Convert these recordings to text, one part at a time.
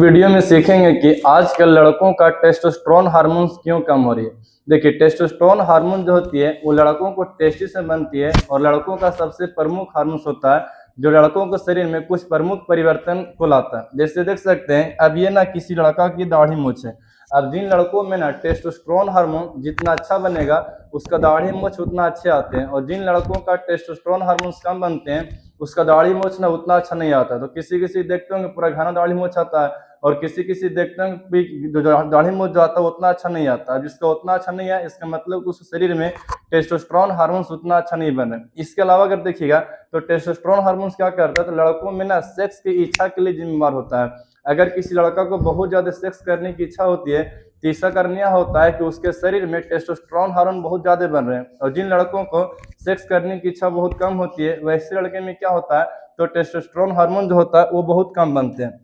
Video में सीखेंगे कि आजकल लड़कों का टेस्टोस्टेरोन हार्मोन क्यों कम हो रही है। देखिए, टेस्टोस्टेरोन हार्मोन जो होती है वो लड़कों को टेस्टी से बनती है और लड़कों का सबसे प्रमुख हार्मोन होता है जो लड़कों के शरीर में कुछ प्रमुख परिवर्तन को लाता है। जैसे देख सकते हैं, अब ये ना किसी लड़का की दाढ़ी मूंछ है। अब जिन लड़कों में ना टेस्टोस्टेरोन हार्मोन जितना अच्छा बनेगा उसका दाढ़ी मूंछ उतना अच्छे आते हैं, और जिन लड़कों का टेस्टोस्टेरोन हार्मोन कम बनते हैं उसका दाढ़ी मूंछ ना उतना अच्छा नहीं आता। तो किसी किसी देखते होंगे पूरा घना दाढ़ी मूंछ आता है, और किसी किसी देखते हैं जो दाढ़ी मूंछ जो आता है उतना अच्छा नहीं आता। जिसका उतना अच्छा नहीं है इसका मतलब उस शरीर में टेस्टोस्टेरोन हार्मोन उतना अच्छा नहीं बन रहे। इसके अलावा अगर देखिएगा तो टेस्टोस्टेरोन हार्मोन क्या करता है, तो लड़कों में ना सेक्स की इच्छा के लिए जिम्मेदार होता है। अगर किसी लड़का को बहुत ज्यादा सेक्स करने की इच्छा होती है तो ऐसा करना होता है कि उसके शरीर में टेस्टोस्टेरोन हार्मोन बहुत ज्यादा बन रहे हैं, और जिन लड़कों को सेक्स करने की इच्छा बहुत कम होती है वैसे लड़के में क्या होता है, तो टेस्टोस्टेरोन हार्मोन जो होता है वो बहुत कम बनते हैं।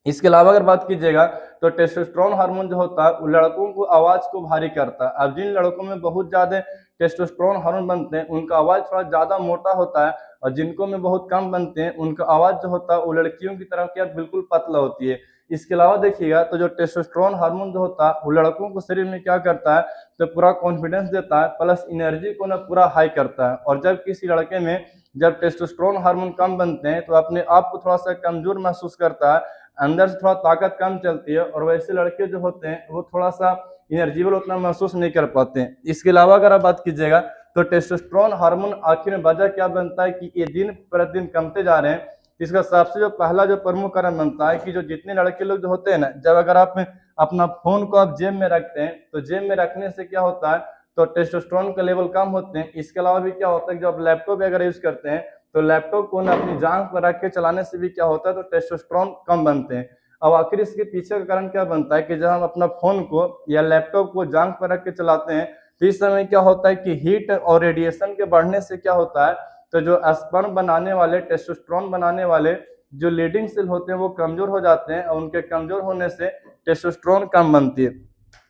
इसके अलावा अगर बात कीजिएगा तो टेस्टोस्टेरोन हार्मोन जो होता है वो लड़कों को आवाज को भारी करता है। अब जिन लड़कों में बहुत ज्यादा टेस्टोस्टेरोन हार्मोन बनते हैं उनका आवाज थोड़ा ज्यादा मोटा होता है, और जिनको में बहुत कम बनते हैं उनका आवाज जो होता है वो लड़कियों की तरह क्या बिल्कुल पतला होती है। इसके अलावा देखिएगा तो जो टेस्टोस्टेरोन हार्मोन जो होता है वो लड़कों को शरीर में क्या करता है, तो पूरा कॉन्फिडेंस देता है, प्लस एनर्जी को ना पूरा हाई करता है। और जब किसी लड़के में जब टेस्टोस्टेरोन हार्मोन कम बनते हैं तो अपने आप को थोड़ा सा कमजोर महसूस करता है, अंदर से थोड़ा ताकत कम चलती है, और वैसे लड़के जो होते हैं वो थोड़ा सा एनर्जीबल उतना महसूस नहीं कर पाते हैं। इसके अलावा अगर आप बात कीजिएगा तो टेस्टोस्टेरोन हार्मोन आखिर में वजह क्या बनता है कि ये दिन प्रतिदिन कमते जा रहे हैं। इसका सबसे जो पहला जो प्रमुख कारण बनता है कि जो जितने लड़के लोग जो होते हैं ना, जब अगर आप अपना फोन को आप जेब में रखते हैं तो जेब में रखने से क्या होता है, तो टेस्टोस्टेरोन का लेवल कम होते हैं। इसके अलावा भी क्या होता है, जब लैपटॉप अगर यूज करते हैं तो लैपटॉप को ना अपनी जांघ पर रख के चलाने से भी क्या होता है, तो टेस्टोस्टेरोन कम बनते हैं। अब आखिर इसके पीछे का कारण क्या बनता है कि जब हम अपना फोन को या लैपटॉप को जांघ पर रख के चलाते हैं तो इस समय क्या होता है कि हीट और रेडिएशन के बढ़ने से क्या होता है, तो जो स्पर्म बनाने वाले टेस्टोस्टेरोन बनाने वाले जो लीडिंग सेल होते हैं वो कमजोर हो जाते हैं, और उनके कमजोर होने से टेस्टोस्टेरोन कम बनती है।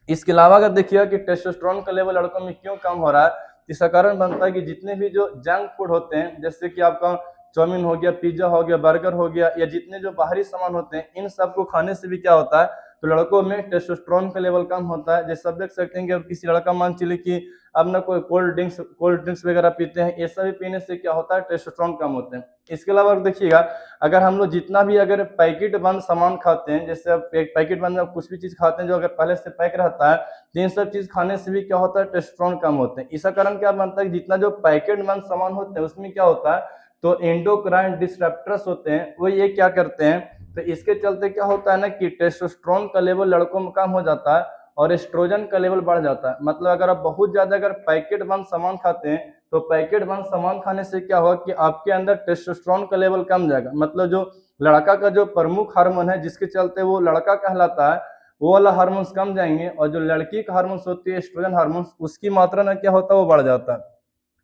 इसके अलावा अगर देखिएगा कि टेस्टोस्टेरोन का लेवल लड़कों में क्यों कम हो रहा है, इसका कारण बनता है कि जितने भी जो जंक फूड होते हैं, जैसे कि आपका चाउमीन हो गया, पिज्जा हो गया, बर्गर हो गया, या जितने जो बाहरी सामान होते हैं इन सबको खाने से भी क्या होता है, तो लड़कों में टेस्टोस्टेरोन का लेवल कम होता है। जैसे आप देख सकते हैं कि अब किसी लड़का मान चलिए कि अब ना कोई कोल्ड ड्रिंक्स वगैरह पीते हैं, ये सभी पीने से क्या होता है, टेस्टोस्टेरोन कम होते हैं। इसके अलावा देखिएगा अगर हम लोग जितना भी अगर पैकेट बंद सामान खाते हैं, जैसे अब एक पैकेट बंद में कुछ भी चीज खाते हैं जो अगर पहले से पैक रहता है, तो इन सब चीज खाने से भी क्या होता है, टेस्टोस्टेरोन कम होते हैं। इसका कारण क्या बनता है, जितना जो पैकेट बंद सामान होते हैं उसमें क्या होता है, तो एंडोक्राइन डिस्रप्टर्स होते हैं, वो ये क्या करते हैं, तो इसके चलते क्या होता है ना कि टेस्टोस्टेरोन का लेवल लड़कों में कम हो जाता है और एस्ट्रोजन का लेवल बढ़ जाता है। मतलब अगर आप बहुत ज्यादा अगर पैकेट बंद सामान खाते हैं तो पैकेट बंद सामान खाने से क्या होगा कि आपके अंदर टेस्टोस्टेरोन का लेवल कम जाएगा। मतलब जो लड़का का जो प्रमुख हार्मोन है जिसके चलते वो लड़का कहलाता है वो वाला हार्मोन्स कम जाएंगे, और जो लड़की का हार्मोन्स होती है एस्ट्रोजन हार्मोन्स उसकी मात्रा में क्या होता है वो बढ़ जाता है।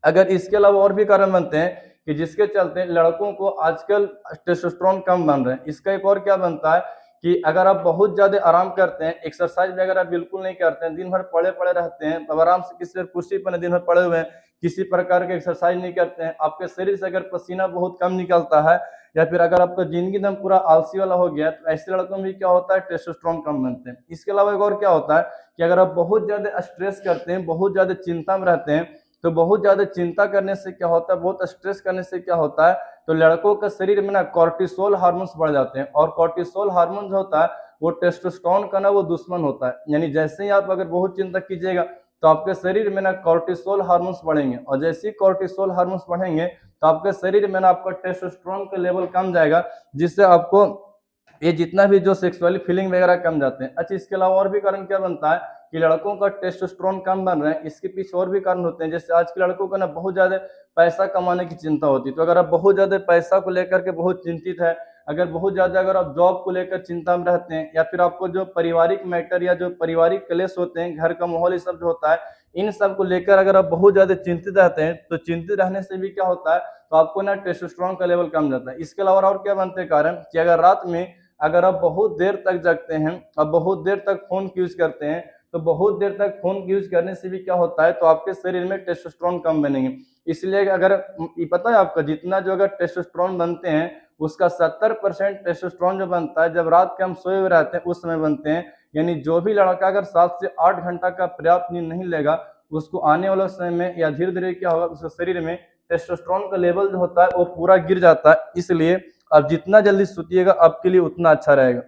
अगर इसके अलावा और भी कारण बनते हैं कि जिसके चलते लड़कों को आजकल टेस्टोस्टेरोन कम बन रहे हैं। इसका एक और क्या बनता है कि अगर आप बहुत ज्यादा आराम करते हैं, एक्सरसाइज वगैरह बिल्कुल नहीं करते हैं, दिन भर पड़े पड़े रहते हैं, अब आराम से किसी कुर्सी पर दिन भर पड़े हुए हैं, किसी प्रकार के एक्सरसाइज नहीं करते हैं, आपके शरीर से अगर पसीना बहुत कम निकलता है, या फिर अगर आपका जिंदगी एकदम पूरा आलसी वाला हो गया, तो ऐसे लड़कों में क्या होता है, टेस्टोस्टेरोन कम बनते हैं। इसके अलावा एक और क्या होता है कि अगर आप बहुत ज्यादा स्ट्रेस करते हैं, बहुत ज्यादा चिंता में रहते हैं, तो बहुत ज्यादा चिंता करने से क्या होता है, बहुत स्ट्रेस करने से क्या होता है, तो लड़कों के शरीर में ना कॉर्टिसोल हार्मोन्स बढ़ जाते हैं, और कॉर्टिसोल हार्मोन जो होता है वो टेस्टोस्टेरोन का ना वो दुश्मन होता है। यानी जैसे ही आप अगर बहुत चिंता कीजिएगा तो आपके शरीर में ना कॉर्टिसोल हार्मोन्स बढ़ेंगे, और जैसे ही कॉर्टिसोल हार्मोन्स बढ़ेंगे तो आपके शरीर में ना आपका टेस्टोस्टेरोन का लेवल कम जाएगा, जिससे आपको ये जितना भी जो सेक्सुअली फीलिंग वगैरह कम जाते हैं। अच्छा, इसके अलावा और भी कारण क्या बनता है कि लड़कों का टेस्टोस्टेरोन कम बन रहे हैं, इसके पीछे और भी कारण होते हैं। जैसे आज के लड़कों को ना बहुत ज्यादा पैसा कमाने की चिंता होती है, तो अगर आप बहुत ज्यादा पैसा को लेकर के बहुत चिंतित है, अगर बहुत ज्यादा अगर आप जॉब को लेकर चिंता में रहते हैं, या फिर आपको जो पारिवारिक मैटर या जो पारिवारिक क्लेश होते हैं, घर का माहौल ये सब जो होता है, इन सब को लेकर अगर आप बहुत ज्यादा चिंतित रहते हैं, तो चिंतित रहने से भी क्या होता है, तो आपको ना टेस्टोस्टेरोन का लेवल कम जाता है। इसके अलावा और क्या बनते हैं कारण कि अगर रात में अगर आप बहुत देर तक जगते हैं और बहुत देर तक फोन यूज करते हैं, तो बहुत देर तक फोन यूज करने से भी क्या होता है, तो आपके शरीर में टेस्टोस्टेरोन कम बनेंगे। इसलिए अगर ये पता है आपका जितना जो अगर टेस्टोस्टेरोन बनते हैं उसका 70% टेस्टोस्टेरोन जो बनता है जब रात के हम सोए हुए रहते हैं उस समय बनते हैं। यानी जो भी लड़का अगर 7 से 8 घंटा का पर्याप्त नींद नहीं लेगा, उसको आने वाले समय में या धीरे-धीरे क्या होगा, उसके शरीर में टेस्टोस्टेरोन का लेवल जो होता है वो पूरा गिर जाता है। इसलिए आप जितना जल्दी सोइएगा आपके लिए उतना अच्छा रहेगा।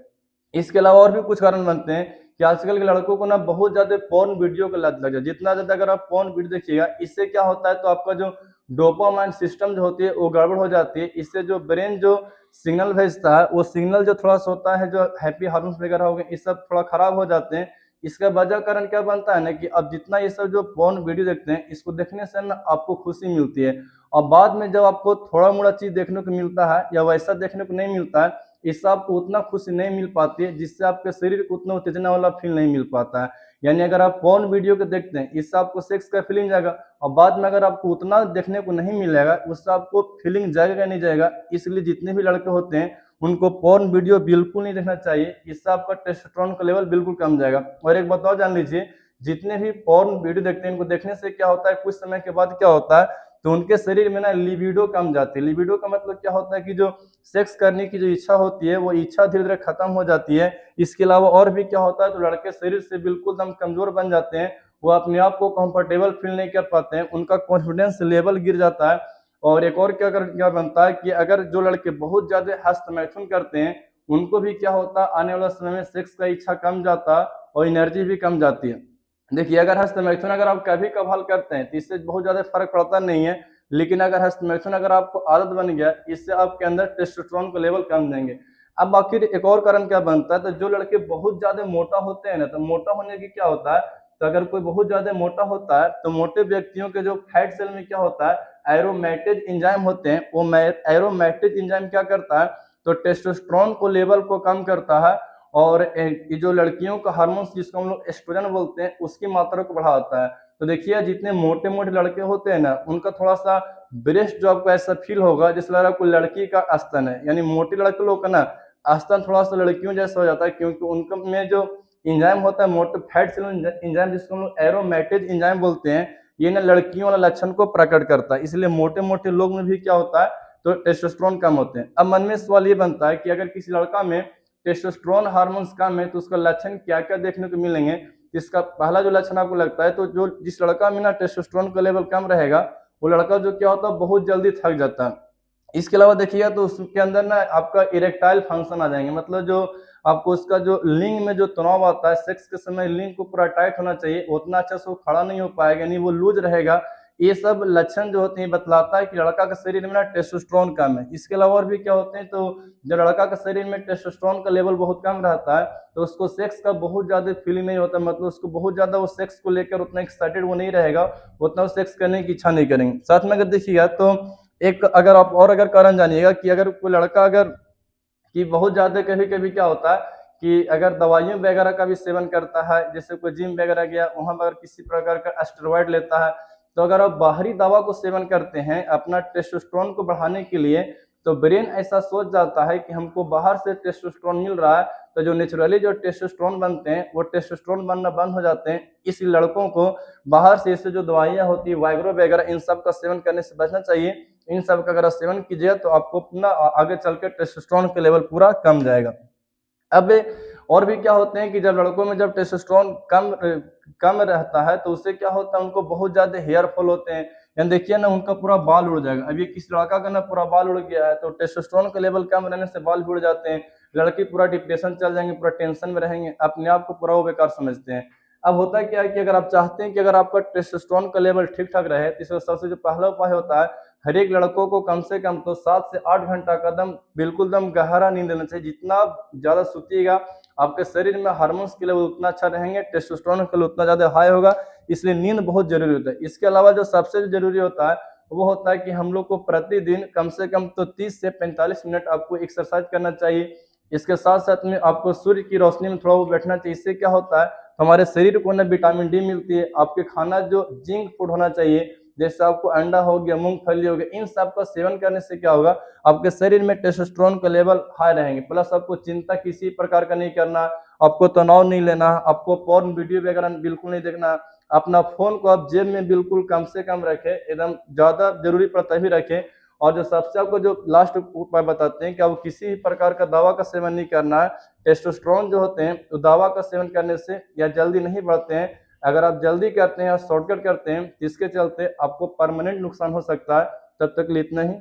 इसके अलावा और भी कुछ कारण बनते हैं कि आजकल के लड़कों को ना बहुत ज़्यादा पोर्न वीडियो की लत लग जाए। जितना ज़्यादा अगर आप पोर्न वीडियो देखिएगा, इससे क्या होता है, तो आपका जो डोपामाइन सिस्टम जो होती है वो गड़बड़ हो जाती है। इससे जो ब्रेन जो सिग्नल भेजता है, वो सिग्नल जो थोड़ा सा होता है, जो हैप्पी हार्मोन्स वगैरह हो गए, ये सब थोड़ा खराब हो जाते हैं। इसका वजह कारण क्या बनता है ना कि अब जितना ये सब जो पोर्न वीडियो देखते हैं, इसको देखने से ना आपको खुशी मिलती है, और बाद में जब आपको थोड़ा मोड़ा चीज़ देखने को मिलता है या वैसा देखने को नहीं मिलता है, इससे आपको उतना खुशी नहीं मिल पाती है, जिससे आपके शरीर को उतना उत्तेजना वाला फील नहीं मिल पाता है। यानी अगर आप पोर्न वीडियो को देखते हैं, इससे आपको सेक्स का फीलिंग जाएगा, और बाद में अगर आपको उतना देखने को नहीं मिलेगा, उससे आपको फीलिंग जाएगा नहीं जाएगा। इसलिए जितने भी लड़के होते हैं उनको पोर्न वीडियो बिल्कुल नहीं देखना चाहिए, इससे आपका टेस्टोस्टेरोन का लेवल बिल्कुल कम जाएगा। और एक बात और जान लीजिए, जितने भी पोर्न वीडियो देखते हैं, इनको देखने से क्या होता है, कुछ समय के बाद क्या होता है, तो उनके शरीर में ना लिबिडो कम जाती है। लिबिडो का मतलब क्या होता है कि जो सेक्स करने की जो इच्छा होती है, वो इच्छा धीरे-धीरे खत्म हो जाती है। इसके अलावा और भी क्या होता है, तो लड़के शरीर से बिल्कुल दम कमज़ोर बन जाते हैं, वो अपने आप को कंफर्टेबल फ़ील नहीं कर पाते हैं, उनका कॉन्फिडेंस लेवल गिर जाता है। और एक और क्या बनता है कि अगर जो लड़के बहुत ज़्यादा हस्तमैथुन करते हैं, उनको भी क्या होता है, आने वाले समय में सेक्स का इच्छा कम जाता है और एनर्जी भी कम जाती है। देखिए, अगर हस्तमैथुन अगर आप कभी-कभार करते हैं, तो इससे बहुत ज़्यादा फ़र्क पड़ता नहीं है। लेकिन अगर हस्तमैथुन अगर आपको आदत बन गया, इससे आपके अंदर टेस्टोस्टेरोन का लेवल कम देंगे। अब आखिर एक और कारण क्या बनता है, तो जो लड़के बहुत ज़्यादा मोटा होते हैं ना, तो मोटा होने की क्या होता है, तो अगर कोई बहुत ज़्यादा मोटा होता है, तो मोटे व्यक्तियों के जो फैट सेल में क्या होता है, एरोमेटेज एंजाइम होते हैं, वो एरोमेटेज एंजाइम क्या करता है, तो टेस्टोस्टेरोन को लेवल को कम करता है, और ये जो लड़कियों का हार्मोन्स जिसको हम लोग एस्ट्रोजन बोलते हैं, उसकी मात्रा को बढ़ाता है। तो देखिए, जितने मोटे-मोटे लड़के होते हैं ना, उनका थोड़ा-सा ब्रेस्ट जो आपको ऐसा फील होगा जैसे लग रहा है कोई लड़की का स्तन है। यानी मोटे लड़के लोग का ना स्तन थोड़ा-सा लड़कियों जैसा हो जाता है, क्योंकि उनका में जो एंजाइम होता है, मोटे फैट सेल एंजाइम जिसको हम लोग एरोमेटेज एंजाइम बोलते हैं, ये ना लड़कियों वाला लक्षण को प्रकट करता है। इसलिए मोटे-मोटे लोग में भी क्या होता है, तो टेस्टोस्टेरोन कम होते हैं। अब मन में सवाल ये बनता है कि अगर किसी लड़का में टेस्टोस्टेरोन हार्मोन्स कम है, तो उसका लक्षण क्या-क्या देखने को मिलेंगे? इसका पहला जो लक्षण आपको लगता है, तो जो जिस लड़का में ना टेस्टोस्टेरोन का लेवल कम रहेगा, वो लड़का जो क्या होता है, बहुत जल्दी थक जाता है। इसके अलावा देखिएगा तो उसके अंदर ना आपका इरेक्टाइल फंक्शन आ जाएंगे, मतलब जो आपको उसका जो लिंग में जो तनाव आता है, सेक्स के समय लिंग को पूरा टाइट होना चाहिए, उतना अच्छा से वो खड़ा नहीं हो पाएगा, यानी वो लूज रहेगा। ये सब लक्षण जो होते हैं बतलाता है कि लड़का का शरीर में ना टेस्टोस्टेरोन कम है। इसके अलावा और भी क्या होते हैं, तो जब लड़का का शरीर में टेस्टोस्टेरोन का लेवल बहुत कम रहता है, तो उसको सेक्स का बहुत ज़्यादा फीलिंग नहीं होता, मतलब उसको बहुत ज़्यादा वो सेक्स को लेकर उतना एक्साइटेड वो नहीं रहेगा, उतना वो सेक्स करने की इच्छा नहीं करेंगे। साथ में अगर देखिएगा तो एक अगर आप और अगर कारण जानिएगा कि अगर कोई लड़का अगर कि बहुत ज़्यादा कभी-कभी क्या होता है कि अगर दवाइयों वगैरह का भी सेवन करता है, जैसे कोई जिम वगैरह गया, वहाँ पर किसी प्रकार का स्टेरॉइड लेता है, तो अगर आप बाहरी दवा को सेवन करते हैं अपना टेस्टोस्टेरोन को बढ़ाने के लिए, तो ब्रेन ऐसा सोच जाता है कि हमको बाहर से टेस्टोस्टेरोन मिल रहा है, तो जो नेचुरली जो टेस्टोस्टेरोन बनते हैं, वो टेस्टोस्टेरोन बनना बंद हो जाते हैं। इस लड़कों को बाहर से ऐसे जो दवाइयाँ होती है, वाइग्रो वगैरह, इन सब का सेवन करने से बचना चाहिए। इन सब का अगर आप सेवन कीजिए, तो आपको अपना आगे चल के टेस्टोस्टेरोन का लेवल पूरा कम जाएगा। अब और भी क्या होते हैं कि जब लड़कों में जब टेस्टोस्टेरोन कम रहता है, तो उससे क्या होता है, उनको बहुत ज़्यादा हेयर फॉल होते हैं। यानी देखिए ना, उनका पूरा बाल उड़ जाएगा। अब ये किसी लड़का का ना पूरा बाल उड़ गया है, तो टेस्टोस्टेरोन का लेवल कम रहने से बाल भी उड़ जाते हैं। लड़की पूरा डिप्रेशन चल जाएंगे, पूरा टेंशन में रहेंगे, अपने आप को पूरा वो बेकार समझते हैं। अब होता क्या है कि अगर आप चाहते हैं कि अगर आपका टेस्टोस्टेरोन का लेवल ठीक-ठाक रहे, तो इसका सबसे जो पहला उपाय होता है, हर एक लड़कों को कम से कम तो 7 से 8 घंटा का बिल्कुल गहरा नींद लेना चाहिए। जितना आप ज़्यादा सोइएगा, आपके शरीर में हार्मोन्स के लेवल उतना अच्छा रहेंगे, टेस्टोस्टेरोन का लेवल उतना ज़्यादा हाई होगा, इसलिए नींद बहुत ज़रूरी होता है। इसके अलावा जो सबसे ज़रूरी होता है, वो होता है कि हम लोग को प्रतिदिन कम से कम तो 30 से 45 मिनट आपको एक्सरसाइज करना चाहिए। इसके साथ-साथ में आपको सूर्य की रोशनी में थोड़ा वो बैठना चाहिए। इससे क्या होता है, हमारे शरीर को ना विटामिन डी मिलती है। आपके खाना जो जिंक फूड होना चाहिए, जैसे आपको अंडा हो गया, मूंगफली हो गया, इन सब का सेवन करने से क्या होगा, आपके शरीर में टेस्टोस्टेरोन का लेवल हाई रहेंगे। प्लस आपको चिंता किसी प्रकार का नहीं करना, आपको तनाव नहीं लेना, आपको पोर्न वीडियो वगैरह बिल्कुल नहीं देखना। अपना फ़ोन को आप जेब में बिल्कुल कम से कम रखें, एकदम ज़्यादा ज़रूरी पर तभी रखें। और जो सबसे आपको जो लास्ट उपाय बताते हैं कि आपको किसी भी प्रकार का दवा का सेवन नहीं करना है। टेस्टोस्टेरोन जो होते हैं तो दवा का सेवन करने से या जल्दी नहीं बढ़ते हैं। अगर आप जल्दी करते हैं या शॉर्टकट करते हैं, इसके चलते आपको परमानेंट नुकसान हो सकता है। तब तक के लिए इतना ही।